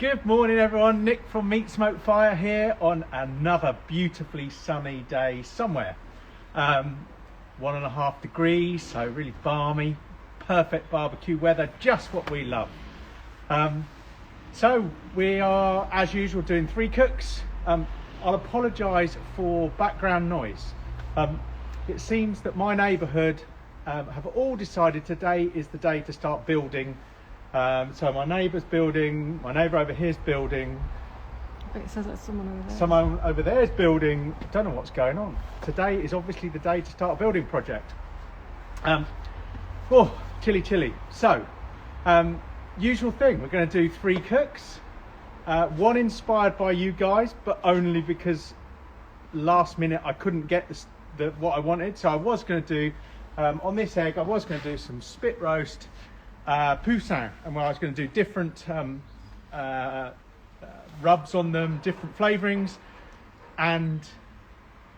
Good morning everyone, Nick from Meat Smoke Fire here on another beautifully sunny day somewhere. 1.5 degrees, so really balmy, perfect barbecue weather, just what we love. So we are, as usual, doing 3 cooks. I'll apologise for background noise. It seems that my neighbourhood have all decided today is the day to start building. So my neighbour's building, my neighbour over here's building. It sounds like someone over there. Someone over there is building. Don't know what's going on. Today is obviously the day to start a building project. Chilly. So, usual thing, we're going to do 3 cooks. One inspired by you guys, but only because last minute I couldn't get what I wanted. So I was going to do, on this egg, I was going to do some spit roast poussin, and I was going to do different rubs on them, different flavourings, and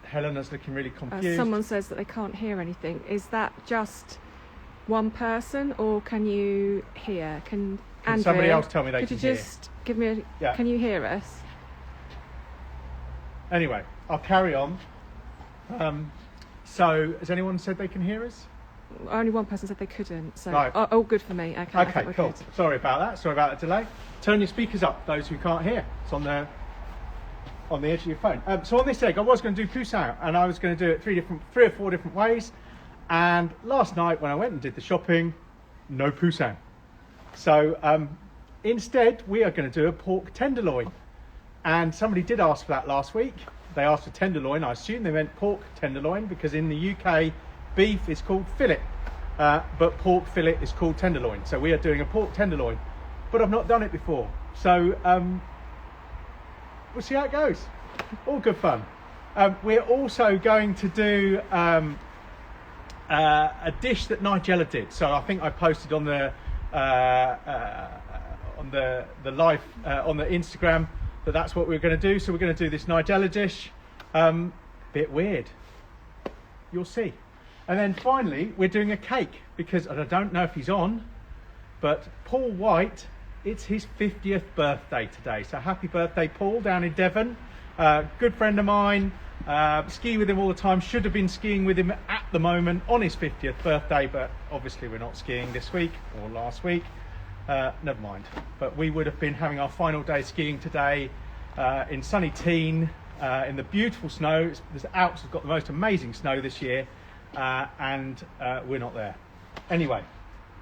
Helena's looking really confused. Someone says that they can't hear anything. Is that just one person, or can you hear? Can Andrew, somebody else tell me they can hear? Could you just give me a... Yeah. Can you hear us? Anyway, I'll carry on. So, has anyone said they can hear us? Only one person said they couldn't, so... Right. Oh, good for me. Okay, Okay, cool. Good. Sorry about that. Sorry about the delay. Turn your speakers up, those who can't hear. It's on the edge of your phone. So on this egg, I was going to do poussin, and I was going to do it 3 or 4 different ways. And last night, when I went and did the shopping, no poussin. So instead, we are going to do a pork tenderloin. And somebody did ask for that last week. They asked for tenderloin. I assume they meant pork tenderloin, because in the UK, beef is called fillet, but pork fillet is called tenderloin. So we are doing a pork tenderloin, but I've not done it before. So we'll see how it goes. All good fun. We're also going to do a dish that Nigella did. So I think I posted on the live on the Instagram that's what we're going to do. So we're going to do this Nigella dish. Bit weird. You'll see. And then finally, we're doing a cake, because I don't know if he's on, but Paul White, it's his 50th birthday today. So happy birthday, Paul, down in Devon. Good friend of mine, ski with him all the time, should have been skiing with him at the moment on his 50th birthday, but obviously we're not skiing this week or last week. Never mind. But we would have been having our final day skiing today in sunny Teen, in the beautiful snow. The Alps have got the most amazing snow this year. And we're not there. Anyway,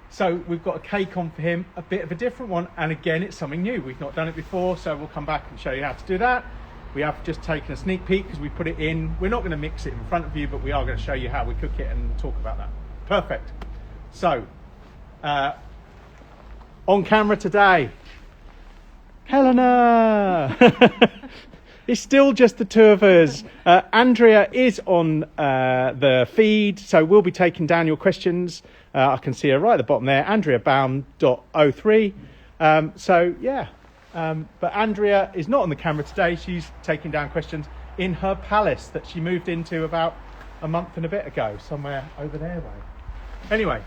so we've got a cake on for him, a bit of a different one, and again it's something new. We've not done it before, so we'll come back and show you how to do that. We have just taken a sneak peek because we put it in. We're not going to mix it in front of you, but we are going to show you how we cook it and talk about that. Perfect. So on camera today, Helena. It's still just the 2 of us. Andrea is on the feed, so we'll be taking down your questions. I can see her right at the bottom there, andreabaum.03. But Andrea is not on the camera today. She's taking down questions in her palace that she moved into about a month and a bit ago, somewhere over there way. Anyway,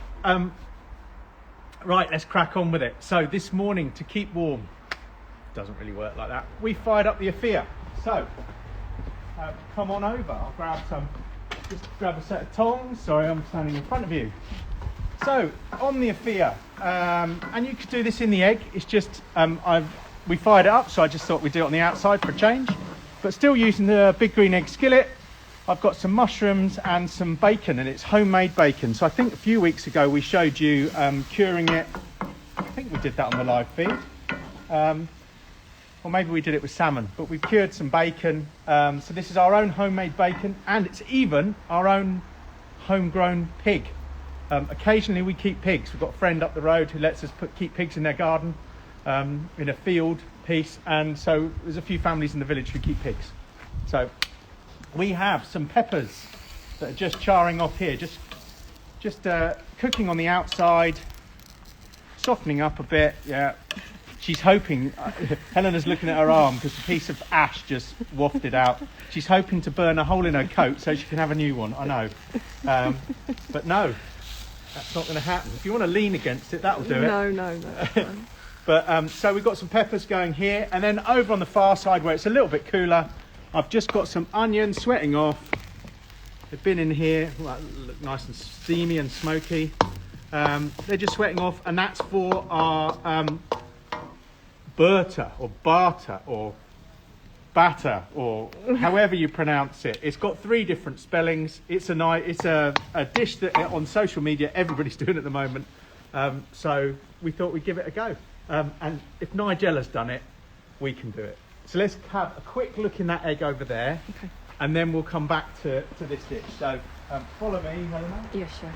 right, let's crack on with it. So this morning, to keep warm, doesn't really work like that, we fired up the Afia. So come on over. I'll just grab a set of tongs. Sorry, I'm standing in front of you. So on the Afia, and you could do this in the egg. It's just we fired it up, so I just thought we'd do it on the outside for a change. But still using the big green egg skillet. I've got some mushrooms and some bacon, and it's homemade bacon. So I think a few weeks ago we showed you curing it. I think we did that on the live feed. Or maybe we did it with salmon, but we've cured some bacon. So this is our own homemade bacon, and it's even our own homegrown pig. Occasionally we keep pigs. We've got a friend up the road who lets us keep pigs in their garden, in a field piece, and so there's a few families in the village who keep pigs. So we have some peppers that are just charring off here, just cooking on the outside, softening up a bit. Yeah. She's hoping, Helena's looking at her arm because a piece of ash just wafted out. She's hoping to burn a hole in her coat so she can have a new one, I know. But no, that's not going to happen. If you want to lean against it, that'll do it. No, that's fine. But so we've got some peppers going here, and then over on the far side where it's a little bit cooler, I've just got some onions sweating off. They've been in here, well, look nice and steamy and smoky. They're just sweating off, and that's for our Bhorta or Bhorta or batter, or however you pronounce it. It's got 3 different spellings. It's a dish that on social media everybody's doing at the moment. So we thought we'd give it a go. And if Nigella's done it, we can do it. So let's have a quick look in that egg over there, Okay. and then we'll come back to this dish. So follow me, Helena. Yes, chef.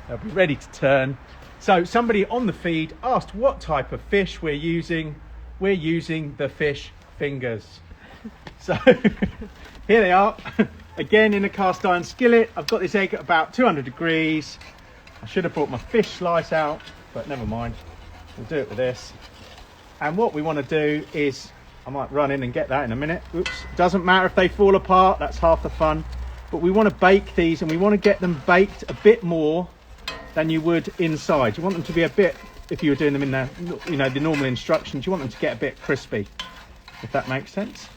They'll be ready to turn. So somebody on the feed asked what type of fish we're using. We're using the fish fingers. So here they are, again in a cast iron skillet. I've got this egg at about 200 degrees. I should have brought my fish slice out, but never mind. We'll do it with this. And what we want to do is, I might run in and get that in a minute. Oops, doesn't matter if they fall apart, that's half the fun. But we want to bake these, and we want to get them baked a bit more than you would inside. You want them to be a bit, if you were doing them in the, you know, the normal instructions, you want them to get a bit crispy, if that makes sense.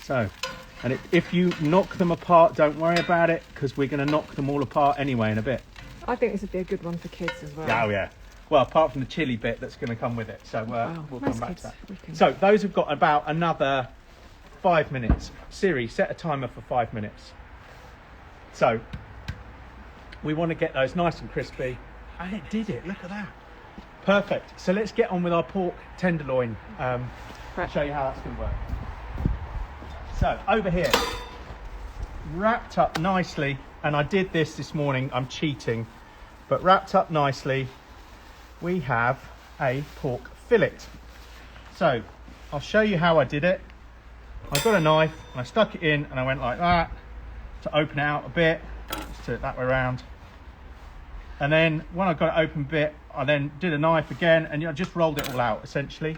So, and if you knock them apart, don't worry about it, because we're going to knock them all apart anyway in a bit. I think this would be a good one for kids as well. Oh yeah. Well, apart from the chili bit that's going to come with it. So we'll come most back kids, to that. we can- So those have got about another 5 minutes. Siri, set a timer for 5 minutes. So we want to get those nice and crispy. And it did it, look at that. Perfect. So let's get on with our pork tenderloin. I'll Right. show you how that's going to work. So over here, wrapped up nicely, and I did this morning, I'm cheating, but wrapped up nicely, we have a pork fillet. So I'll show you how I did it. I got a knife and I stuck it in, and I went like that to open it out a bit. Let's do it that way around. And then when I got it open a bit, I then did a knife again, and I just rolled it all out essentially.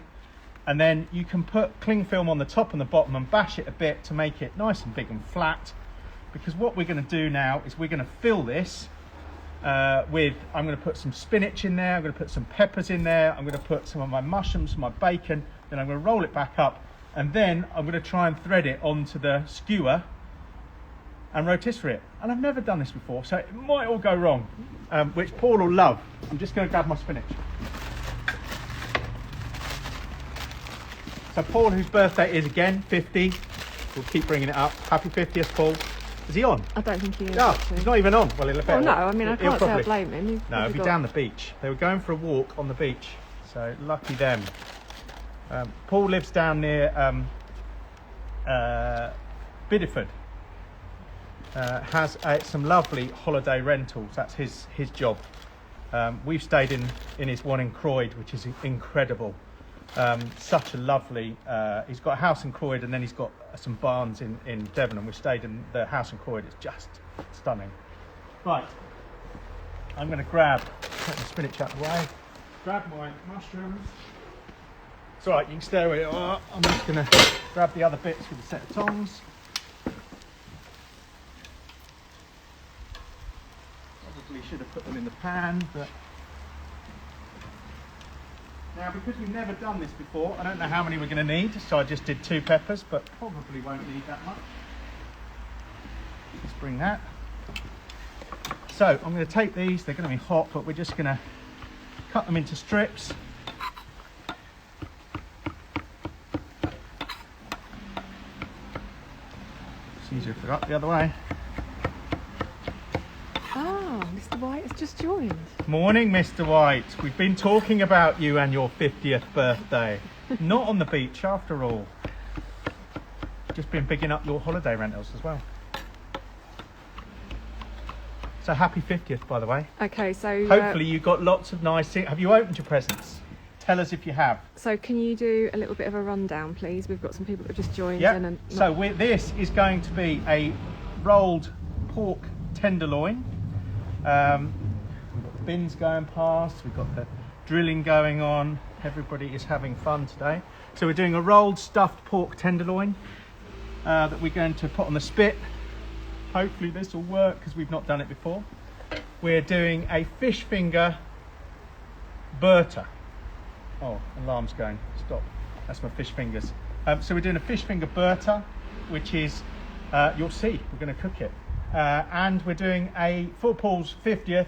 And then you can put cling film on the top and the bottom and bash it a bit to make it nice and big and flat. Because what we're going to do now is we're going to fill this with, I'm going to put some spinach in there, I'm going to put some peppers in there, I'm going to put some of my mushrooms, my bacon, then I'm going to roll it back up, and then I'm going to try and thread it onto the skewer and rotisserie it. And I've never done this before, so it might all go wrong, which Paul will love. I'm just going to grab my spinach. So Paul, whose birthday is again 50, we'll keep bringing it up. Happy 50th, Paul. Is he on? I don't think he is. No, actually. he's not even on. Well, he'll have Oh better. no, I mean I He'll can't say I probably- blame him. You've No, he'll probably be got- down the beach. They were going for a walk on the beach, so lucky them. Paul lives down near Bideford. Has some lovely holiday rentals. That's his job. We've stayed in his one in Croyd, which is incredible. Such a lovely. He's got a house in Croyd, and then he's got some barns in Devon, and we stayed in the house in Croyd. It's just stunning. Right, I'm going to take the spinach out of the way, grab my mushrooms. It's all right, you can stay where you are. I'm just going to grab the other bits with a set of tongs. Probably should have put them in the pan, but now because we've never done this before, I don't know how many we're going to need, so I just did 2 peppers, but probably won't need that much. Let's bring that. So I'm going to take these, they're going to be hot, but we're just going to cut them into strips. It's easier if they're up the other way. Oh, Mr. White has just joined. Morning, Mr. White. We've been talking about you and your 50th birthday. Not on the beach after all. Just been bigging up your holiday rentals as well. So happy 50th, by the way. Okay, so Hopefully you got lots of nice things. Have you opened your presents? Tell us if you have. so can you do a little bit of a rundown, please? We've got some people that have just joined Yeah. in. And So this is going to be a rolled pork tenderloin. We've got the bins going past. We've got the drilling going on. Everybody is having fun today. So we're doing a rolled stuffed pork tenderloin that we're going to put on the spit. Hopefully this will work because we've not done it before. we're doing a fish finger Bhorta. Oh, alarm's going. Stop. That's my fish fingers. So we're doing a fish finger Bhorta, which is, you'll see, we're going to cook it. And we're doing for Paul's 50th,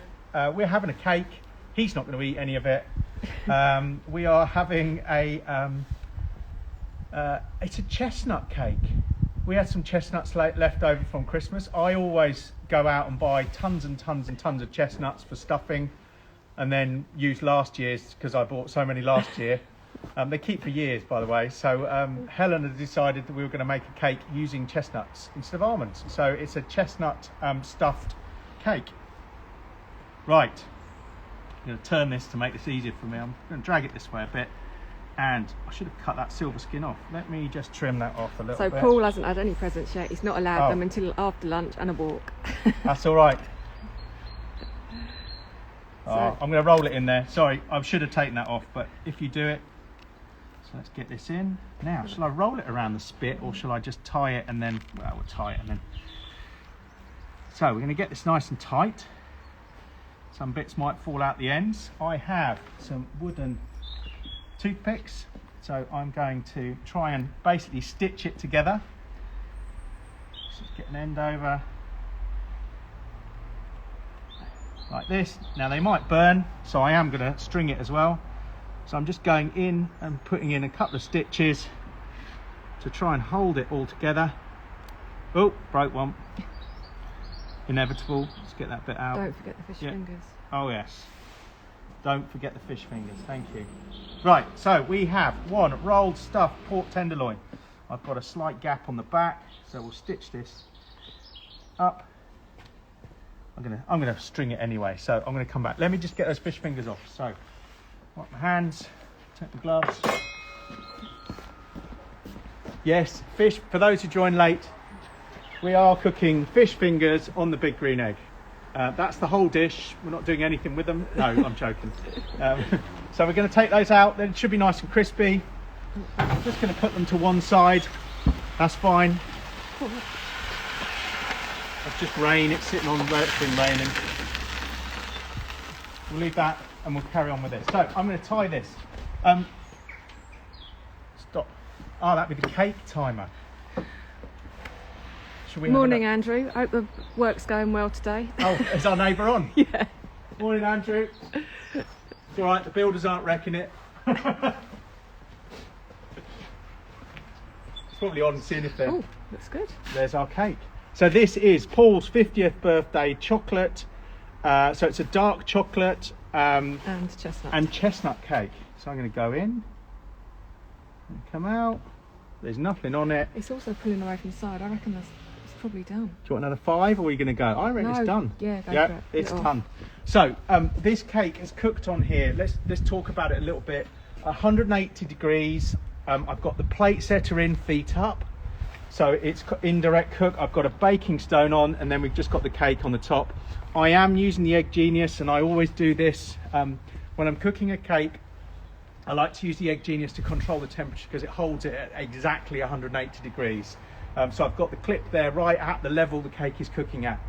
we're having a cake. He's not going to eat any of it. We are having it's a chestnut cake. We had some chestnuts left over from Christmas. I always go out and buy tons and tons and tons of chestnuts for stuffing, and then use last year's because I bought so many last year. They keep for years, by the way. So Helen had decided that we were going to make a cake using chestnuts instead of almonds. So it's a chestnut stuffed cake. Right, I'm going to turn this to make this easier for me. I'm going to drag it this way a bit. And I should have cut that silver skin off. Let me just trim that off a little bit. So Paul hasn't had any presents yet. He's not allowed them until after lunch and a walk. That's all right. I'm going to roll it in there. Sorry, I should have taken that off, but if you do it. So let's get this in. Now, shall I roll it around the spit or shall I just tie it and then, well, we'll tie it and then. So we're going to get this nice and tight. Some bits might fall out the ends. I have some wooden toothpicks, so I'm going to try and basically stitch it together. Just get an end over like this. Now they might burn, so I am going to string it as well. So I'm just going in and putting in a couple of stitches to try and hold it all together. Oh, broke one. Inevitable. Let's get that bit out. Don't forget the fish fingers. Oh yes. Don't forget the fish fingers, thank you. Right, so we have one rolled stuffed pork tenderloin. I've got a slight gap on the back, so we'll stitch this up. I'm gonna string it anyway, so I'm gonna come back. Let me just get those fish fingers off. So, wipe my hands, take the gloves. Yes, fish, for those who joined late, we are cooking fish fingers on the big green egg. That's the whole dish. We're not doing anything with them. No, I'm joking. So we're going to take those out. Then it should be nice and crispy. I'm just going to put them to one side. That's fine. It's just rain. It's sitting on where it's been raining. We'll leave that and we'll carry on with this. So I'm going to tie this. Stop. Oh, that'd be the cake timer. Morning, Andrew. Hope the work's going well today. Oh, is our neighbour on? Yeah. Morning, Andrew. It's all right, the builders aren't wrecking it. It's probably on and seeing if they're... Oh, looks good. There's our cake. So this is Paul's 50th birthday chocolate. So it's a dark chocolate and chestnut cake. So I'm going to go in and come out. There's nothing on it. It's also pulling away from the side. I reckon it's probably done. Do you want another 5 or are you going to go? I reckon it's done. Yeah, go for it. It's done. So this cake is cooked on here. Let's talk about it a little bit. 180 degrees. I've got the plate setter in, feet up. So it's indirect cook. I've got a baking stone on and then we've just got the cake on the top. I am using the Egg Genius and I always do this. When I'm cooking a cake, I like to use the Egg Genius to control the temperature because it holds it at exactly 180 degrees. So I've got the clip there right at the level the cake is cooking at.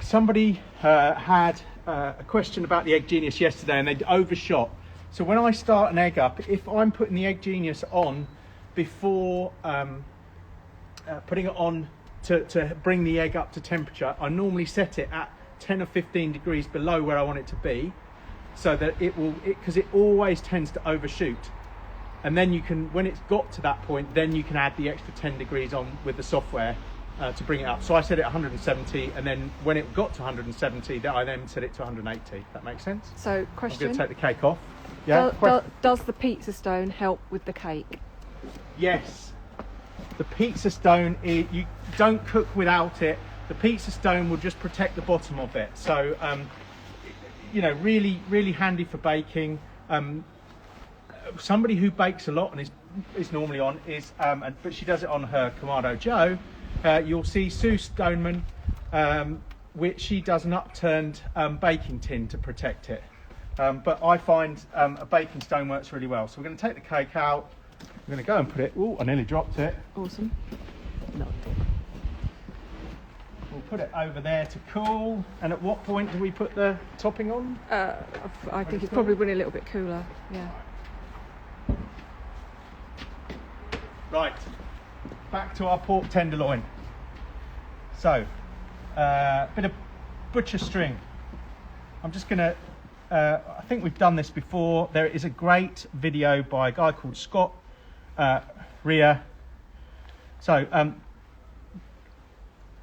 Somebody had a question about the Egg Genius yesterday and they'd overshot. So when I start an egg up, if I'm putting the Egg Genius on before putting it on to bring the egg up to temperature, I normally set it at 10 or 15 degrees below where I want it to be, so that because it always tends to overshoot. And then you can, when it's got to that point, then you can add the extra 10 degrees on with the software to bring it up. So I set it at 170, and then when it got to 170, I then set it to 180. That makes sense? So, question. I'm going to take the cake off. Yeah. Does the pizza stone help with the cake? Yes. The pizza stone, you don't cook without it. The pizza stone will just protect the bottom of it. So, you know, really, really handy for baking. Somebody who bakes a lot and is normally on is, but she does it on her Kamado Joe. You'll see Sue Stoneman, which she does an upturned baking tin to protect it. But I find a baking stone works really well. So we're going to take the cake out. We're going to go and put it. Oh, I nearly dropped it. Awesome. We'll put it over there to cool. And at what point do we put the topping on? I think it's probably been a little bit cooler. Yeah. Right, back to our pork tenderloin. So, a bit of butcher string. I'm just gonna, I think we've done this before. There is a great video by a guy called Scott Rea. So, I'm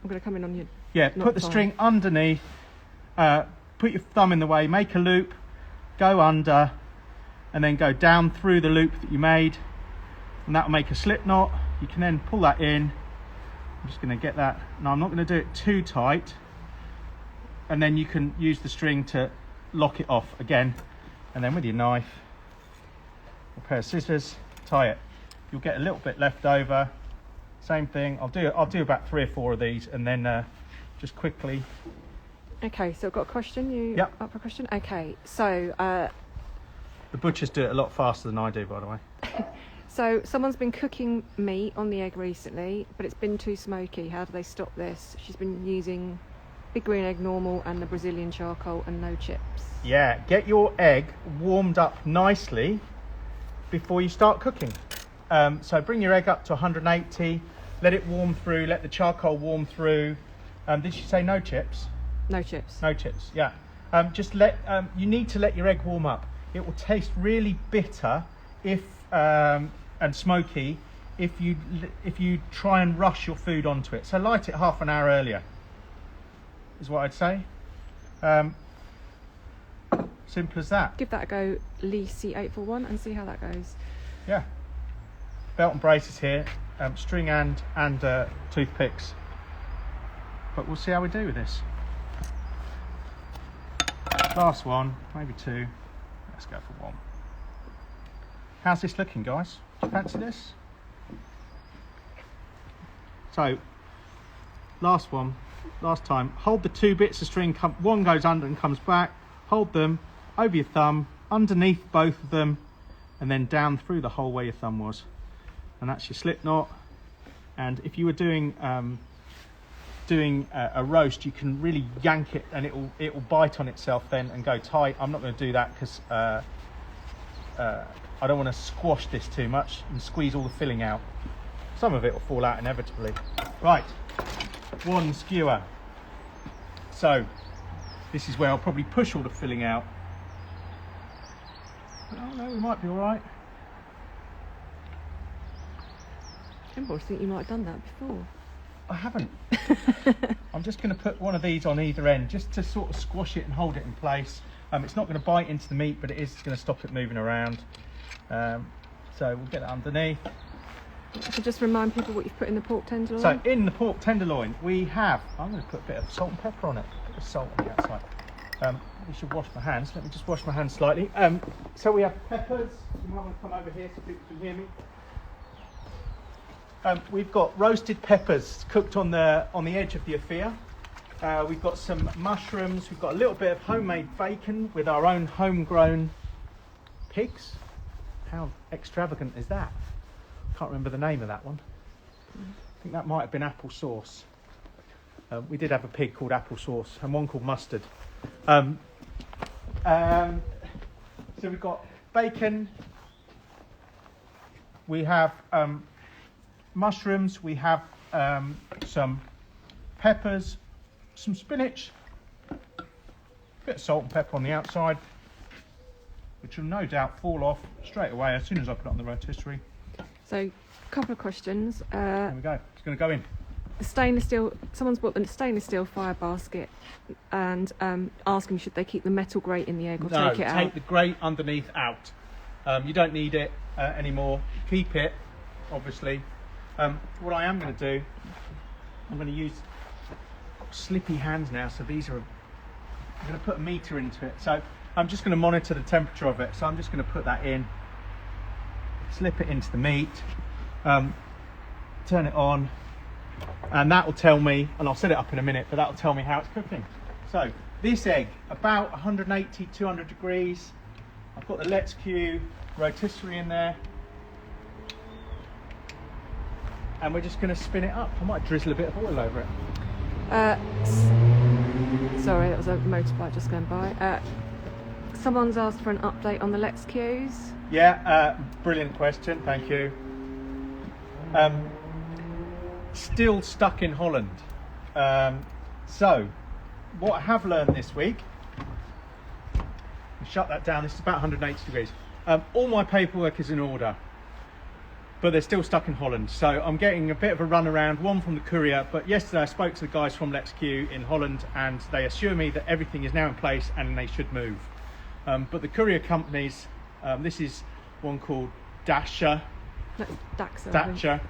going to come in on you. yeah, put the string underneath, put your thumb in the way, make a loop, go under, and then go down through the loop that you made. And that will make a slip knot. You can then pull that in. I'm just going to get that. Now I'm not going to do it too tight. And then you can use the string to lock it off again. And then with your knife, a pair of scissors, tie it. You'll get a little bit left over. Same thing. I'll do about 3 or 4 of these, and then just quickly. Okay, so I've got a question. You Yep. up for a question? Okay, so The butchers do it a lot faster than I do, by the way. so someone's been cooking meat on the egg recently, but it's been too smoky. How do they stop this? She's been using big green egg normal and the Brazilian charcoal and no chips. Yeah, get your egg warmed up nicely before you start cooking. So bring your egg up to 180, let it warm through, let the charcoal warm through. Did she say no chips? No chips. No chips, yeah. You need to let your egg warm up. It will taste really bitter if and smoky if you try and rush your food onto it. So light it half an hour earlier is what I'd say. Simple as that. Give that a go, Lee C841, and see how that goes. Yeah. Belt and braces here, string and toothpicks. But we'll see how we do with this. Last one, maybe 2. Let's go for 1. How's this looking, guys? Do you fancy this? So, last time, hold the 2 bits of string, one goes under and comes back, hold them over your thumb, underneath both of them, and then down through the hole where your thumb was. And that's your slip knot. And if you were doing a roast, you can really yank it and it will bite on itself then and go tight. I'm not going to do that because I don't want to squash this too much and squeeze all the filling out. Some of it will fall out inevitably. Right, 1 skewer. So this is where I'll probably push all the filling out. Oh no, we might be all right. I think you might have done that before. I haven't. I'm just going to put one of these on either end just to sort of squash it and hold it in place. It's not going to bite into the meat, but it is going to stop it moving around. So we'll get that underneath. So just remind people what you've put in the pork tenderloin. So in the pork tenderloin we have, I'm going to put a bit of salt and pepper on it. A bit of salt on the outside. We should wash my hands. Let me just wash my hands slightly. So we have peppers. You might want to come over here so people can hear me. We've got roasted peppers cooked on the edge of the affair. We've got some mushrooms. We've got a little bit of homemade bacon with our own homegrown pigs. How extravagant is that? Can't remember the name of that one. I think that might have been apple sauce. We did have a pig called apple sauce and one called mustard. So we've got bacon. We have mushrooms, we have some peppers, some spinach, a bit of salt and pepper on the outside, which will no doubt fall off straight away as soon as I put it on the rotisserie. So, a couple of questions. There we go, it's going to go in. The stainless steel, someone's bought the stainless steel fire basket and asking should they keep the metal grate in the egg or take it out? No, take the grate underneath out. You don't need it anymore. Keep it, obviously. What I am going to do, I'm going to use slippy hands now, so these are, I'm going to put a meter into it, so I'm just going to monitor the temperature of it, so I'm just going to put that in, slip it into the meat, turn it on, and that will tell me, and I'll set it up in a minute, but that will tell me how it's cooking. So this egg, about 180, 200 degrees, I've got the Let's Q rotisserie in there. And we're just going to spin it up. I might drizzle a bit of oil over it. Sorry, that was a motorbike just going by. Someone's asked for an update on the Let's queues. Yeah, brilliant question, thank you. Still stuck in Holland. So, what I have learned this week, shut that down, this is about 180 degrees. All my paperwork is in order, but they're still stuck in Holland. So I'm getting a bit of a run around, one from the courier, but yesterday I spoke to the guys from Let's Queue in Holland and they assure me that everything is now in place and they should move. But the courier companies, this is one called Dacia,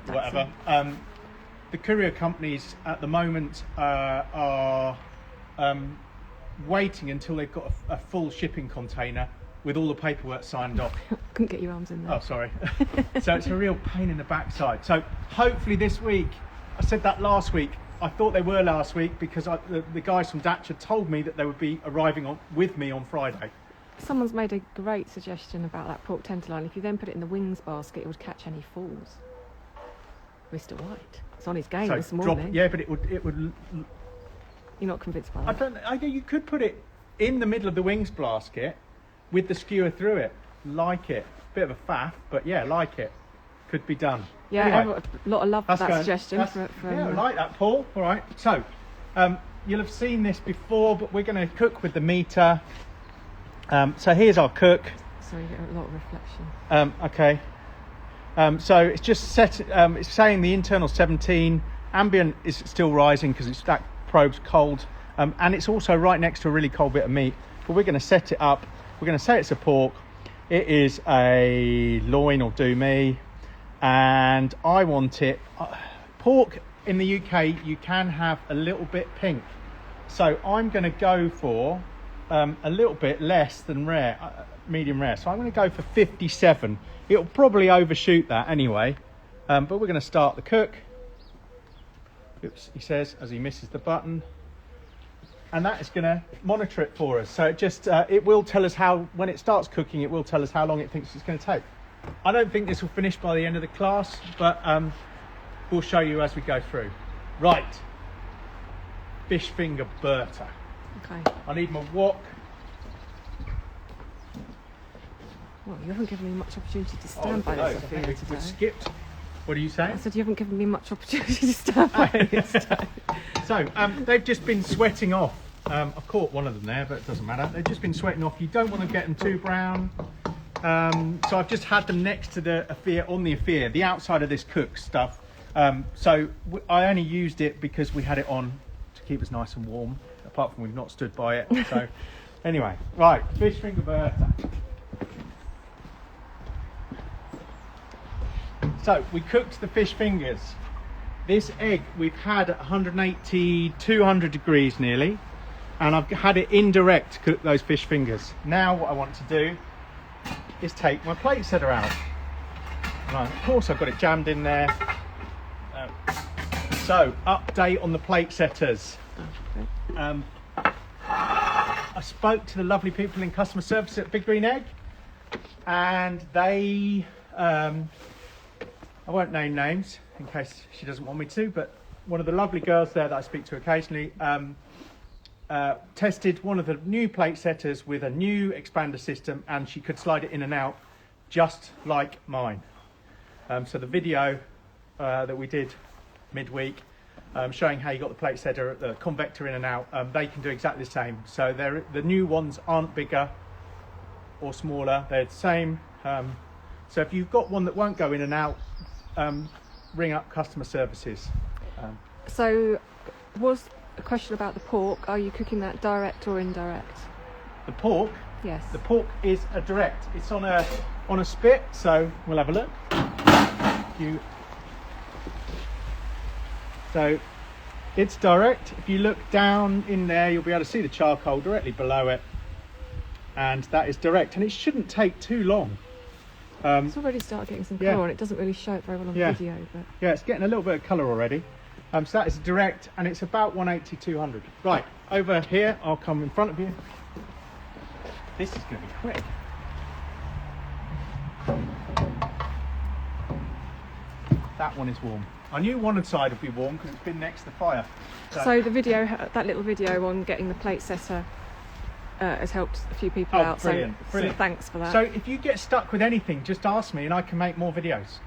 whatever. The courier companies at the moment are waiting until they've got a full shipping container with all the paperwork signed off. Couldn't get your arms in there. Oh, sorry. So it's a real pain in the backside. So hopefully this week, I said that last week, I thought they were last week because the guys from Dacia told me that they would be arriving with me on Friday. Someone's made a great suggestion about that pork tenderloin. If you then put it in the wings basket, it would catch any falls. Mr. White. It's on his game this morning. Yeah, but it would. You're not convinced by that? I think you could put it in the middle of the wings basket with the skewer through it. Like it. Bit of a faff, but yeah, like it. Could be done. Yeah, anyway, a lot of love for that suggestion. Yeah, I like that, Paul. All right. So, you'll have seen this before, but we're going to cook with the meter. So here's our cook. Sorry, you get a lot of reflection. Okay. So it's just set. It's saying the internal 17. Ambient is still rising because that probe's cold, and it's also right next to a really cold bit of meat. But we're going to set it up. We're going to say it's a pork. It is a loin or do me, and I want it. Pork in the UK, you can have a little bit pink, so I'm going to go for a little bit less than rare, medium rare. So I'm going to go for 57. It'll probably overshoot that anyway, but we're going to start the cook. Oops, he says as he misses the button. And that is going to monitor it for us. So it just, it will tell us when it starts cooking, it will tell us how long it thinks it's going to take. I don't think this will finish by the end of the class, but we'll show you as we go through. Right, fish finger Bhorta. Okay. I need my wok. Well, you haven't given me much opportunity to stand by this, I feel, today. We've skipped. What are you saying? I said you haven't given me much opportunity to stand by it today. So, they've just been sweating off. I've caught one of them there, but it doesn't matter. They've just been sweating off. You don't want to get them too brown. So I've just had them next to the Affair, on the Affair, the outside of this cook stuff. So I only used it because we had it on to keep us nice and warm, apart from we've not stood by it. So anyway, right, fish finger Bhorta. So we cooked the fish fingers. This egg we've had at 180, 200 degrees nearly, and I've had it indirect to cook those fish fingers. Now what I want to do is take my plate setter out. Right, of course I've got it jammed in there. So, update on the plate setters. I spoke to the lovely people in customer service at Big Green Egg, and they, I won't name names in case she doesn't want me to, but one of the lovely girls there that I speak to occasionally tested one of the new plate setters with a new expander system, and she could slide it in and out just like mine. So the video that we did midweek showing how you got the plate setter, the convector in and out, they can do exactly the same. So the new ones aren't bigger or smaller, they're the same. So if you've got one that won't go in and out, ring up customer services. So was a question about the pork. Are you cooking that direct or indirect? The pork? Yes. The pork is a direct. It's on a spit, so we'll have a look. So it's direct. If you look down in there, you'll be able to see the charcoal directly below it, and that is direct, and it shouldn't take too long. It's already started getting some colour on. It doesn't really show it very well on video, but yeah, it's getting a little bit of colour already. So that is direct, and it's about 180, 200. Right, over here, I'll come in front of you. This is going to be quick. that one is warm. I knew one side would be warm because it's been next to the fire. So the video, that little video on getting the plate setter has helped a few people out. Brilliant, brilliant. So thanks for that. So if you get stuck with anything, just ask me and I can make more videos.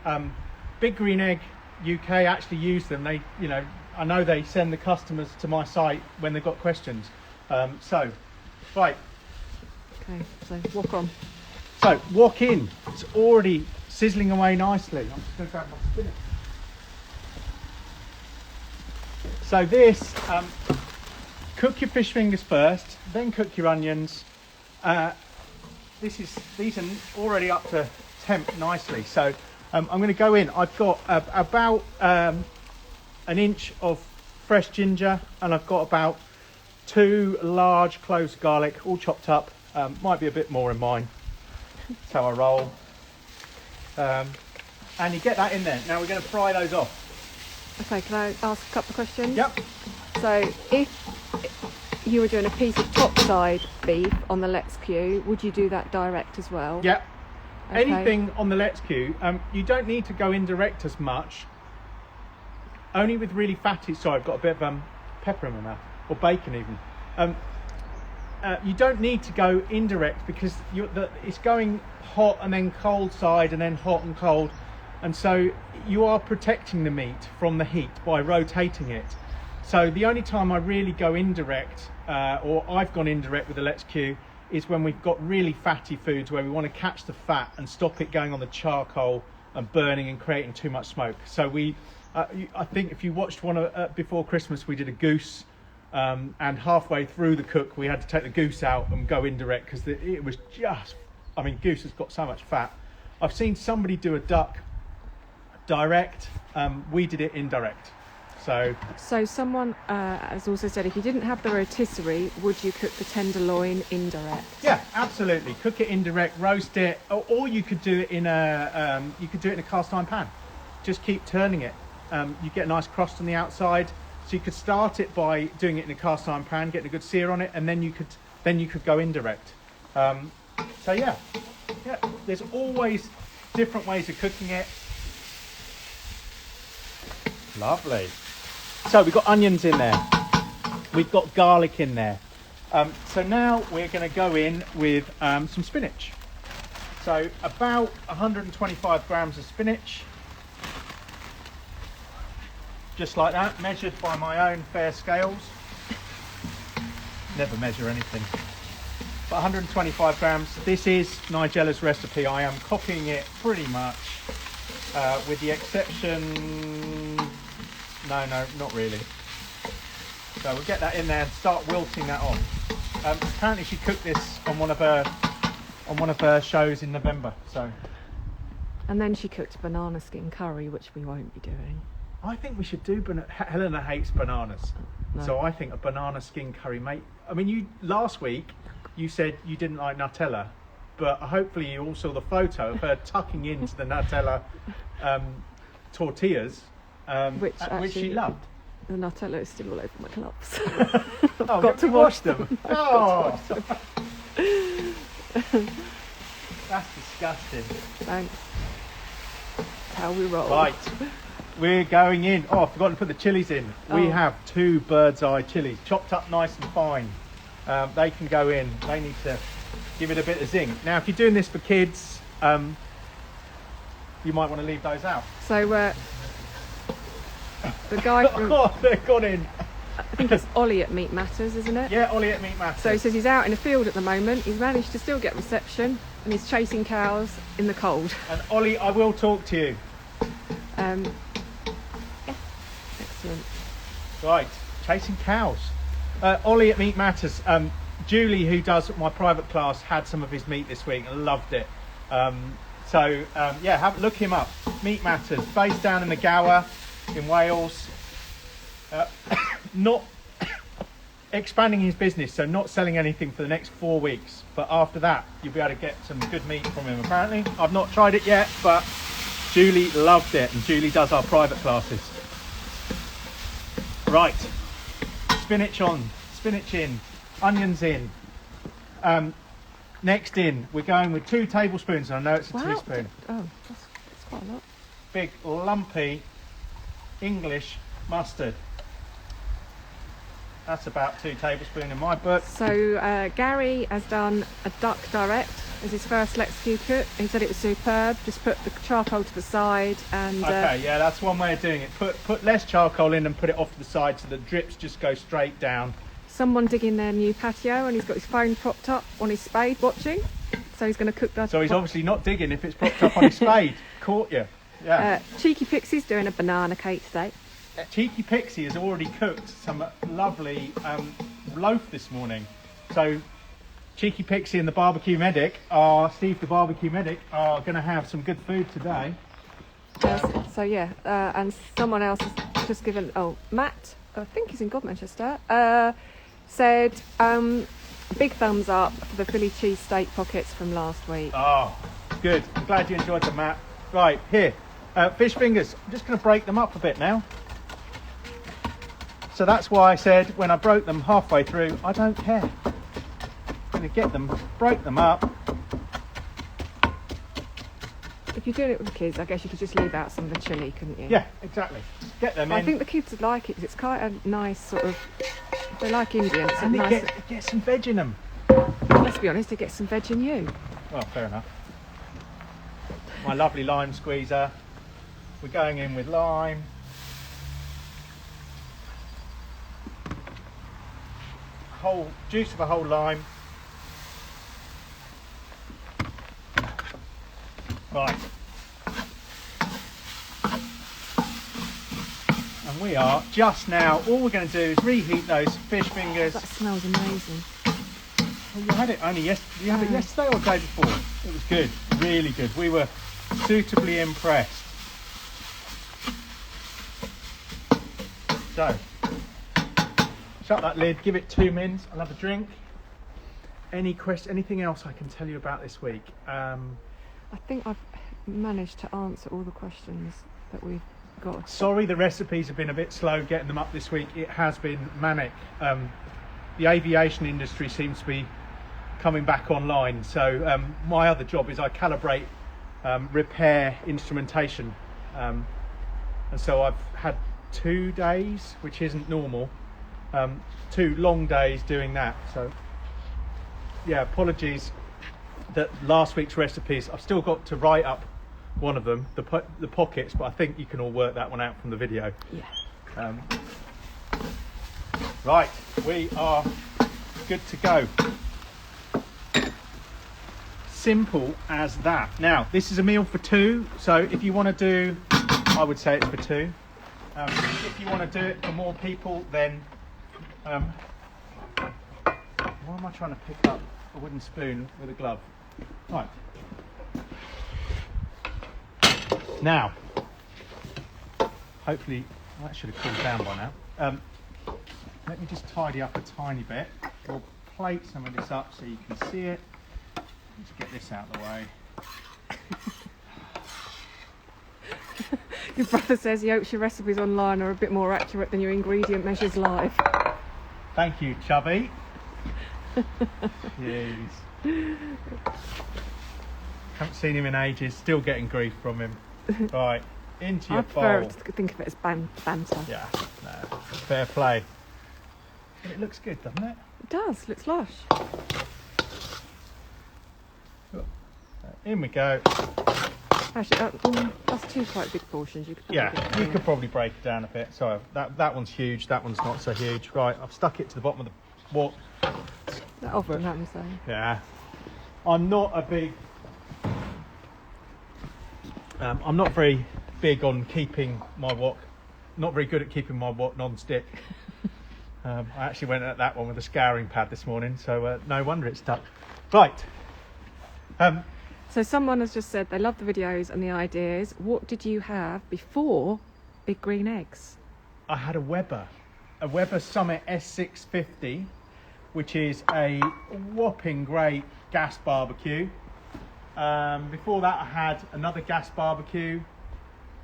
Big Green Egg UK actually use them. They, you know, I know they send the customers to my site when they've got questions. Right. Okay, so walk on. So walk in. It's already sizzling away nicely. I'm just going to grab my spinach. So this, cook your fish fingers first, then cook your onions. These are already up to temp nicely. So I'm going to go in. I've got about an inch of fresh ginger, and I've got about 2 large cloves of garlic, all chopped up. Might be a bit more in mine. That's how I roll. And you get that in there. Now we're going to fry those off. Okay, can I ask a couple of questions? Yep. So if you were doing a piece of topside beef on the Let's Q, would you do that direct as well? Yep. Okay. Anything on the Let's Q, you don't need to go indirect as much. Only with really fatty. Sorry, I've got a bit of pepper in my mouth, or bacon even. You don't need to go indirect because it's going hot and then cold side and then hot and cold, and so you are protecting the meat from the heat by rotating it. So the only time I really go indirect, or I've gone indirect with the Let's Q, is when we've got really fatty foods where we want to catch the fat and stop it going on the charcoal and burning and creating too much smoke. So I think if you watched one before Christmas, we did a goose, and halfway through the cook we had to take the goose out and go indirect because it was just, I mean, goose has got so much fat. I've seen somebody do a duck direct. We did it indirect. So someone has also said if you didn't have the rotisserie, would you cook the tenderloin indirect? Yeah, absolutely. Cook it indirect, roast it, or you could do it in a cast iron pan. Just keep turning it. You get a nice crust on the outside. So you could start it by doing it in a cast iron pan, getting a good sear on it, and then you could go indirect. So yeah, there's always different ways of cooking it. Lovely. So we've got onions in there. We've got garlic in there. So now we're going to go in with some spinach. So about 125 grams of spinach. Just like that, measured by my own fair scales. Never measure anything. But 125 grams. This is Nigella's recipe. I am copying it pretty much, with the exception. No, not really. So we'll get that in there and start wilting that on. Apparently she cooked this on one of her shows in November. So. And then she cooked banana skin curry, which we won't be doing. I think we should do Helena hates bananas. No. So I think a banana skin curry, mate. I mean, last week you said you didn't like Nutella, but hopefully you all saw the photo of her tucking into the Nutella tortillas, which she loved. The Nutella is still all over my gloves. I've got to wash them. Oh, that's disgusting. Thanks. That's how we roll. Right. We're going in. Oh, I've forgotten to put the chilies in. We have 2 bird's eye chilies, chopped up nice and fine. They can go in. They need to give it a bit of zing. Now, if you're doing this for kids, you might want to leave those out. So, the guy from... Oh, they've gone in. I think it's Ollie at Meat Matters, isn't it? Yeah, Ollie at Meat Matters. So he says he's out in the field at the moment. He's managed to still get reception, and he's chasing cows in the cold. And Ollie, I will talk to you. Yeah. Excellent. Right, chasing cows. Ollie at Meat Matters. Julie, who does my private class, had some of his meat this week and loved it. Yeah, look him up. Meat Matters, based down in the Gower in Wales. Not expanding his business, so not selling anything for the next 4 weeks. But after that, you'll be able to get some good meat from him. Apparently, I've not tried it yet, but Julie loved it, and Julie does our private classes. Right, spinach on, spinach in, onions in. Next in, we're going with 2 tablespoons, and I know it's a teaspoon. Oh, that's quite a lot. big lumpy English mustard. That's about 2 tablespoons in my book. So Gary has done a duck direct as his first Let's Q cook. He said it was superb. Just put the charcoal to the side and... Okay, yeah, that's one way of doing it. Put less charcoal in and put it off to the side so the drips just go straight down. Someone digging their new patio, and he's got his phone propped up on his spade watching. So he's going to cook that. So he's obviously not digging if it's propped up on his spade. Caught you. Yeah. Cheeky Pixie's doing a banana cake today. Cheeky Pixie has already cooked some lovely loaf this morning. So Cheeky Pixie and the barbecue medic Steve the barbecue medic are going to have some good food today. So yeah, and someone else has just given, Matt, I think he's in Godmanchester, said big thumbs up for the Philly cheesesteak pockets from last week. Oh, good. I'm glad you enjoyed them, Matt. Right, here, fish fingers. I'm just going to break them up a bit now. So that's why I said when I broke them halfway through, I don't care. I'm going to get them, break them up. If you're doing it with the kids, I guess you could just leave out some of the chilli, couldn't you? Yeah, exactly. Get them in. I think the kids would like it because it's quite a nice sort of... They like Indian. It's And nice... get some veg in them. Let's be honest, it gets some veg in you. Well, fair enough. My lovely lime squeezer. We're going in with lime. Whole juice of a whole lime. Right. And we are just now, all we're going to do is reheat those fish fingers. That smells amazing. Well, you had it only yesterday. You had it yesterday or the day before? It was good, really good. We were suitably impressed. So, shut that lid, give it 2 minutes. I'll have a drink. Anything else I can tell you about this week? I think I've managed to answer all the questions that we've got. Sorry, the recipes have been a bit slow getting them up this week. It has been manic. The aviation industry seems to be coming back online. So my other job is I calibrate, repair instrumentation. And so I've had 2 days, which isn't normal. 2 long days doing that. So yeah, apologies that last week's recipes, I've still got to write up one of them, the pockets, but I think you can all work that one out from the video. Yeah. Right, we are good to go. Simple as that. Now, this is a meal for 2, so if you want to do, I would say it's for 2. If you want to do it for more people, then why am I trying to pick up a wooden spoon with a glove? Right. Now, hopefully, that should have cooled down by now. Let me just tidy up a tiny bit. We'll plate some of this up so you can see it. Let's get this out of the way. Your brother says he hopes your recipes online are a bit more accurate than your ingredient measures live. Thank you, Chubby. Jeez. Haven't seen him in ages, still getting grief from him. Right, into your bowl. I prefer to think of it as banter. Yeah, no, fair play. But it looks good, doesn't it? It does, looks lush. In we go. Actually, that's 2 quite big portions. You Could probably break it down a bit. Sorry, that one's huge, that one's not so huge. Right, I've stuck it to the bottom of the wok. That often happens though. Yeah. I'm not very big on keeping my wok. Not very good at keeping my wok non-stick. I actually went at that one with a scouring pad this morning, so no wonder it stuck. Right. So someone has just said they love the videos and the ideas. What did you have before Big Green Eggs? I had a Weber Summit S650, which is a whopping great gas barbecue. Before that I had another gas barbecue.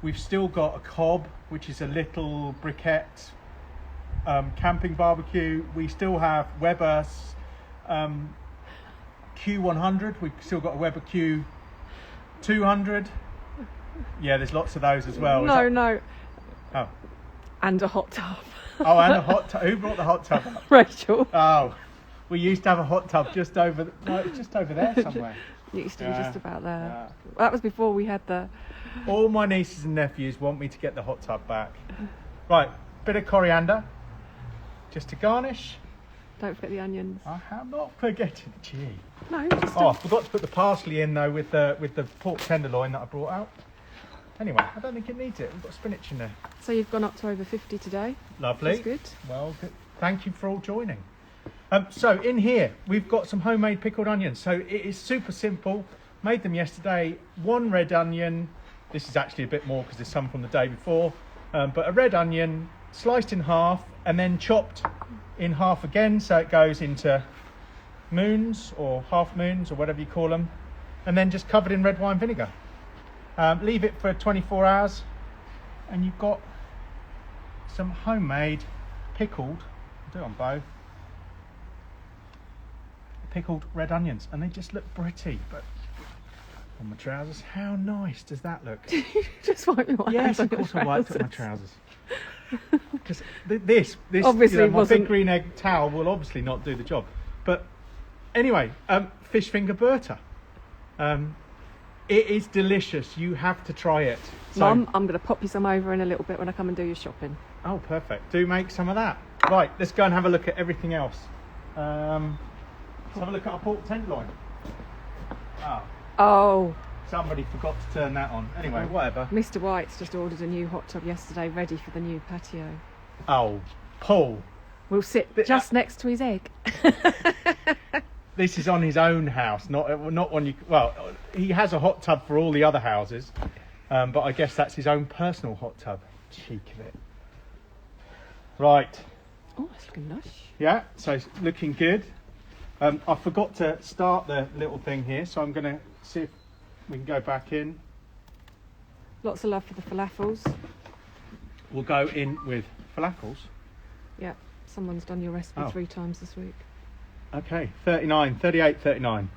We've still got a Cobb, which is a little briquette camping barbecue. We still have Weber's Q100. We've still got a Weber Q200. Yeah, there's lots of those as well. No. Oh. And a hot tub. Oh, and a hot tub. Who brought the hot tub up? Rachel. Oh, we used to have a hot tub just over. No, it's just over there somewhere. It used to be just about there. Yeah. That was before we had the. All my nieces and nephews want me to get the hot tub back. Right, bit of coriander, just to garnish. Don't forget the onions. I am not forgetting. Gee. No, just. Oh, I forgot to put the parsley in though with the pork tenderloin that I brought out. Anyway, I don't think it needs it. We've got spinach in there. So you've gone up to over 50 today. Lovely. That's good. Well, good. Thank you for all joining. So in here we've got some homemade pickled onions. So it is super simple. Made them yesterday. 1 red onion. This is actually a bit more because there's some from the day before. But a red onion sliced in half and then chopped in half again, so it goes into moons or half moons or whatever you call them, and then just covered in red wine vinegar. Leave it for 24 hours and you've got some homemade pickled, I'll do it on both, pickled red onions, and they just look pretty. But on my trousers, how nice does that look? Just wipe your Yes, hands on of course your I wiped up my trousers. trousers. Because this Obviously my wasn't- big green egg towel will obviously not do the job. But anyway, fish finger Bhorta. It is delicious. You have to try it. So, Mum, I'm going to pop you some over in a little bit when I come and do your shopping. oh, perfect. Do make some of that. Right, let's go and have a look at everything else. Let's have a look at our pork tenderloin. Oh, Oh, somebody forgot to turn that on. Anyway, whatever. Mr. White's just ordered a new hot tub yesterday, ready for the new patio. Oh, Paul. We'll sit just next to his egg. This is on his own house, not one you. Well, he has a hot tub for all the other houses, but I guess that's his own personal hot tub. Cheek of it. Right. Oh, it's looking lush. Yeah. So it's looking good. I forgot to start the little thing here, so I'm going to see if we can go back in. Lots of love for the falafels. We'll go in with falafels. Yeah, someone's done your recipe Oh. 3 times this week. Okay, 38, 39.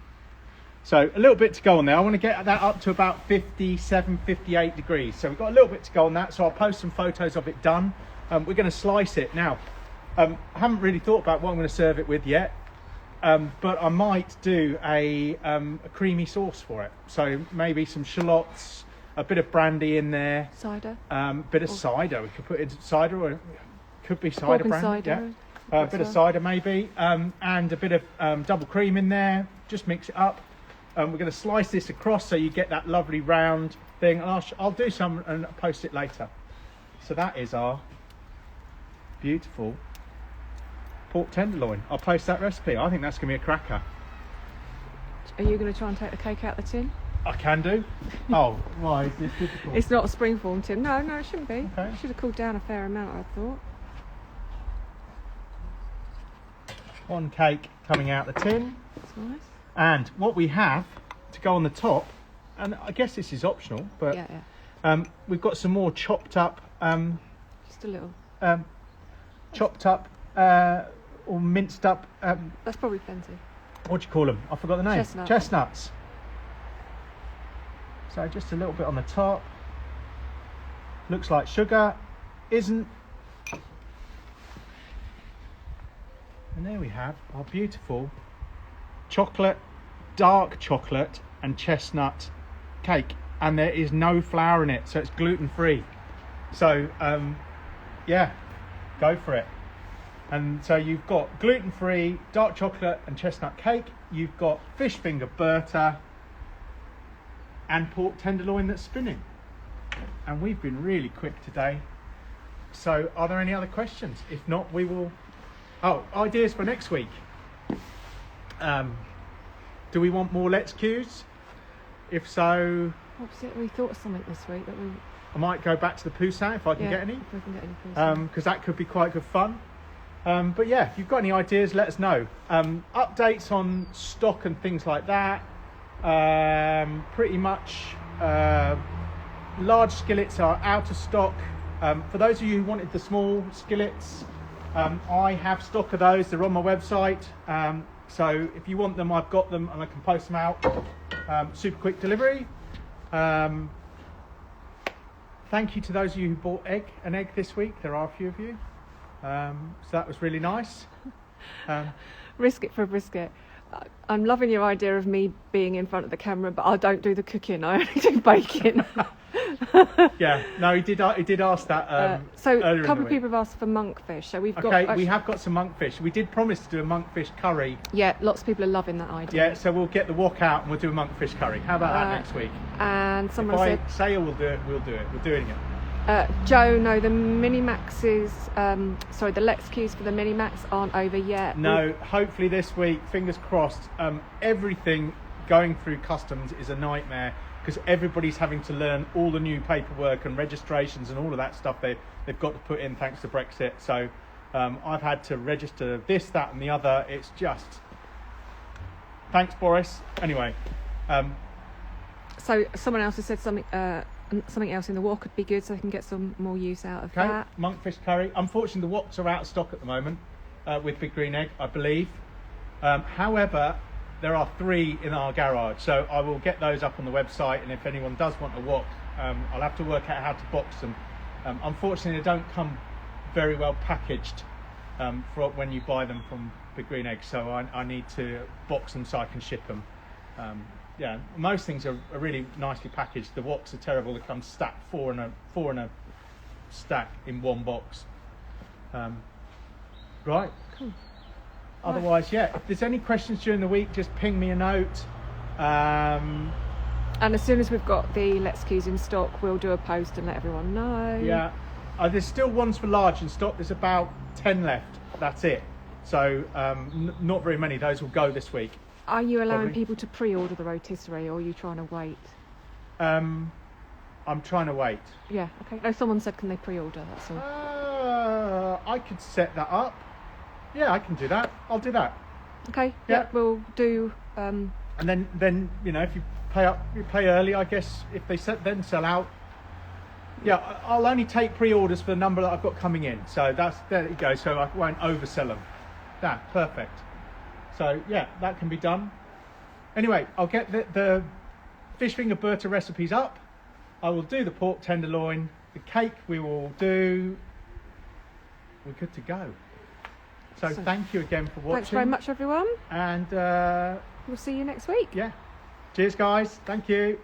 So a little bit to go on there. I want to get that up to about 57, 58 degrees. So we've got a little bit to go on that. So I'll post some photos of it done. We're going to slice it. Now, I haven't really thought about what I'm going to serve it with yet. But I might do a creamy sauce for it. So maybe some shallots, a bit of brandy in there. Cider. Bit of cider. We could put in cider, or it could be Pork cider and brandy. cider. Yeah. A bit of cider maybe, and a bit of double cream in there. Just mix it up. We're going to slice this across so you get that lovely round thing. And I'll do some and post it later. So that is our beautiful pork tenderloin. I'll post that recipe. I think that's going to be a cracker. Are you going to try and take the cake out of the tin? I can do. Oh, why is this difficult? It's not a springform tin. No, it shouldn't be. Okay. It should have cooled down a fair amount, I thought. One cake coming out the tin. That's nice. And what we have to go on the top, and I guess this is optional, but Yeah. we've got some more chopped up, Just a little. chopped up or minced up. That's probably plenty. What do you call them? I forgot the name. Chestnut. Chestnuts. So just a little bit on the top. Looks like sugar, isn't. And there we have our beautiful chocolate, dark chocolate and chestnut cake. And there is no flour in it, so it's gluten-free. So, yeah, go for it. And so you've got gluten-free, dark chocolate and chestnut cake. You've got fish finger Bhorta and pork tenderloin that's spinning. And we've been really quick today. So are there any other questions? If not, we will... Oh, ideas for next week. Do we want more Let's Cues? If so, What was it? We thought of something this week that we... I might go back to the poussin if I can get any. If we can get any. Because that could be quite good fun. But yeah, if you've got any ideas, let us know. Updates on stock and things like that. Pretty much large skillets are out of stock. For those of you who wanted the small skillets, I have stock of those. They're on my website. So if you want them, I've got them and I can post them out. Super quick delivery. thank you to those of you who bought an egg this week. There are a few of you. So that was really nice. Risk it for a brisket. I'm loving your idea of me being in front of the camera, but I don't do the cooking. I only do baking. Yeah, no, he did ask that. So earlier a couple in of the week. people have asked for monkfish. So we've got. Okay, we have got some monkfish. We did promise to do a monkfish curry. Yeah, lots of people are loving that idea. Yeah, so we'll get the wok out and we'll do a monkfish curry. How about that next week? And someone If said, I say we'll do it, we'll do it. We're doing it. Joe, no, the Minimaxes, the Lex queues for the Minimax aren't over yet. No, hopefully this week, fingers crossed. Everything going through customs is a nightmare because everybody's having to learn all the new paperwork and registrations and all of that stuff they've got to put in thanks to Brexit. So I've had to register this, that and the other. It's just... Thanks, Boris. Anyway. So someone else has said something else in the wok could be good, so they can get some more use out of that. Monkfish curry. Unfortunately, the woks are out of stock at the moment with Big Green Egg, I believe. However, there are 3 in our garage, so I will get those up on the website, and if anyone does want a wok, I'll have to work out how to box them. Unfortunately, they don't come very well packaged for when you buy them from Big Green Egg, so I need to box them so I can ship them. Yeah, most things are really nicely packaged. The woks are terrible. They come stacked four in a stack in one box. Right. Cool. Otherwise, yeah. If there's any questions during the week, just ping me a note. And as soon as we've got the Let's Queues in stock, we'll do a post and let everyone know. Yeah. There's still ones for large in stock. There's about 10 left. That's it. So not very many. Those will go this week. Are you allowing Probably. people to pre-order the rotisserie, or are you trying to wait? I'm trying to wait. Yeah, okay. No, someone said, can they pre-order? That's all. I could set that up. Yeah, I can do that. I'll do that. Okay, Yeah. we'll do... And then if you pay early, I guess if they then sell out. Yeah, I'll only take pre-orders for the number that I've got coming in. So there you go. So I won't oversell them. Perfect. So yeah, that can be done. Anyway, I'll get the fish finger Bhorta recipes up. I will do the pork tenderloin. The cake we will do. We're good to go. So thank you again for watching. Thanks very much, everyone. And We'll see you next week. yeah. Cheers, guys. Thank you.